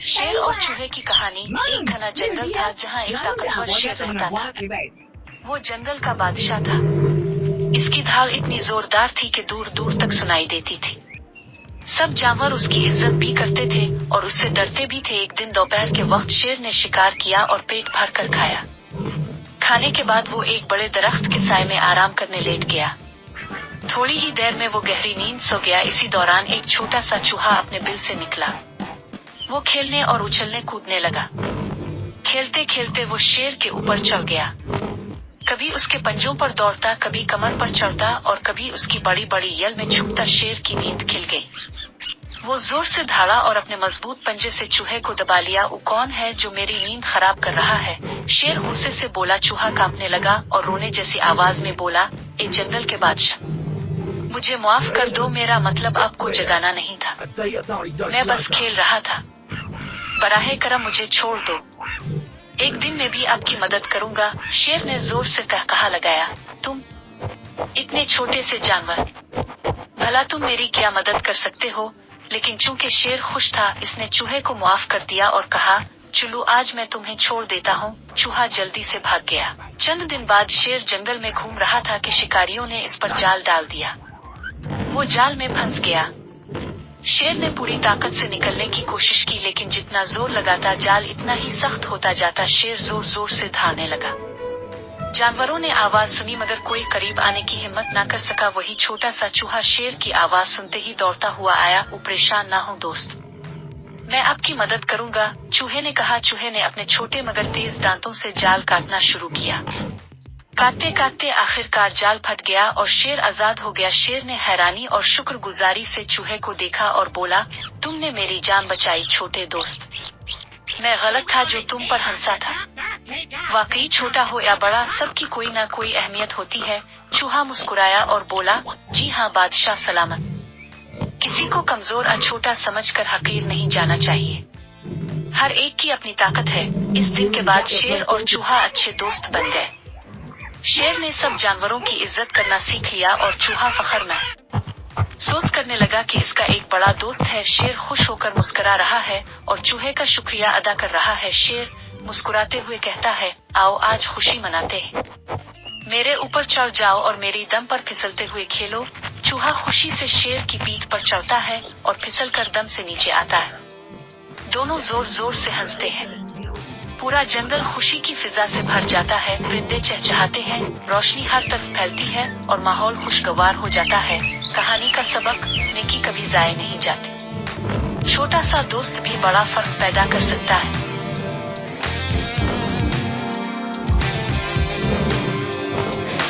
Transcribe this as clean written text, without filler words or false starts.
शेर और चूहे की कहानी। एक घना जंगल था जहाँ एक ताकतवर शेर रहता था। वो जंगल का बादशाह था। इसकी धार इतनी जोरदार थी कि दूर दूर तक सुनाई देती थी। सब जानवर उसकी इज्जत भी करते थे और उससे डरते भी थे। एक दिन दोपहर के वक्त शेर ने शिकार किया और पेट भर कर खाया। खाने के बाद वो एक बड़े दरख्त के साए में आराम करने लेट गया। थोड़ी ही देर में वो गहरी नींद सो गया। इसी दौरान एक छोटा सा चूहा अपने बिल से निकला। वो खेलने और उछलने कूदने लगा। खेलते खेलते वो शेर के ऊपर चढ़ गया। कभी उसके पंजों पर दौड़ता, कभी कमर पर चढ़ता और कभी उसकी बड़ी बड़ी यल में छुपता। शेर की नींद खिल गई। वो जोर से दहाड़ा और अपने मजबूत पंजे से चूहे को दबा लिया। वो कौन है जो मेरी नींद खराब कर रहा है? शेर गुस्से से बोला। चूहा कांपने लगा और रोने जैसी आवाज में बोला, ए जंगल के बादशाह, मुझे माफ कर दो। मेरा मतलब आपको जगाना नहीं था। मैं बस खेल रहा था। बराहे करम मुझे छोड़ दो। एक दिन मैं भी आपकी मदद करूंगा। शेर ने जोर से कहकहा लगाया। तुम इतने छोटे से जानवर, भला तुम मेरी क्या मदद कर सकते हो? लेकिन चूंकि शेर खुश था, इसने चूहे को माफ कर दिया और कहा, चलो आज मैं तुम्हें छोड़ देता हूँ। चूहा जल्दी से भाग गया। चंद दिन बाद शेर जंगल में घूम रहा था कि शिकारियों ने इस पर जाल डाल दिया। वो जाल में फंस गया। शेर ने पूरी ताकत से निकलने की कोशिश की, लेकिन जितना जोर लगाता जाल इतना ही सख्त होता जाता। शेर जोर जोर से धारने लगा। जानवरों ने आवाज सुनी मगर कोई करीब आने की हिम्मत न कर सका। वही छोटा सा चूहा शेर की आवाज सुनते ही दौड़ता हुआ आया। वो परेशान ना हो दोस्त, मैं आपकी मदद करूंगा, चूहे ने कहा। चूहे ने अपने छोटे मगर तेज दांतों से जाल काटना शुरू किया। काटते काटते आखिरकार जाल फट गया और शेर आजाद हो गया। शेर ने हैरानी और शुक्रगुजारी से चूहे को देखा और बोला, तुमने मेरी जान बचाई छोटे दोस्त। मैं गलत था जो तुम पर हंसा था। वाकई छोटा हो या बड़ा, सबकी कोई ना कोई अहमियत होती है। चूहा मुस्कुराया और बोला, जी हाँ बादशाह सलामत। किसी को कमजोर और छोटा समझकर हकीर नहीं जाना चाहिए। हर एक की अपनी ताकत है। इस दिन के बाद शेर और चूहा अच्छे दोस्त बन गए। शेर ने सब जानवरों की इज्जत करना सीख लिया और चूहा फख्र महसूस करने लगा कि इसका एक बड़ा दोस्त है। शेर खुश होकर मुस्कुरा रहा है और चूहे का शुक्रिया अदा कर रहा है। शेर मुस्कुराते हुए कहता है, आओ आज खुशी मनाते हैं। मेरे ऊपर चढ़ जाओ और मेरी दम पर फिसलते हुए खेलो। चूहा खुशी से शेर की पीठ पर चढ़ता है और फिसल कर दम से नीचे आता है। दोनों जोर जोर से हंसते हैं। पूरा जंगल खुशी की फिजा से भर जाता है। परिंदे चहचहाते हैं, रोशनी हर तरफ फैलती है और माहौल खुशगवार हो जाता है। कहानी का सबक, नेकी कभी जाया नहीं जाती। छोटा सा दोस्त भी बड़ा फर्क पैदा कर सकता है।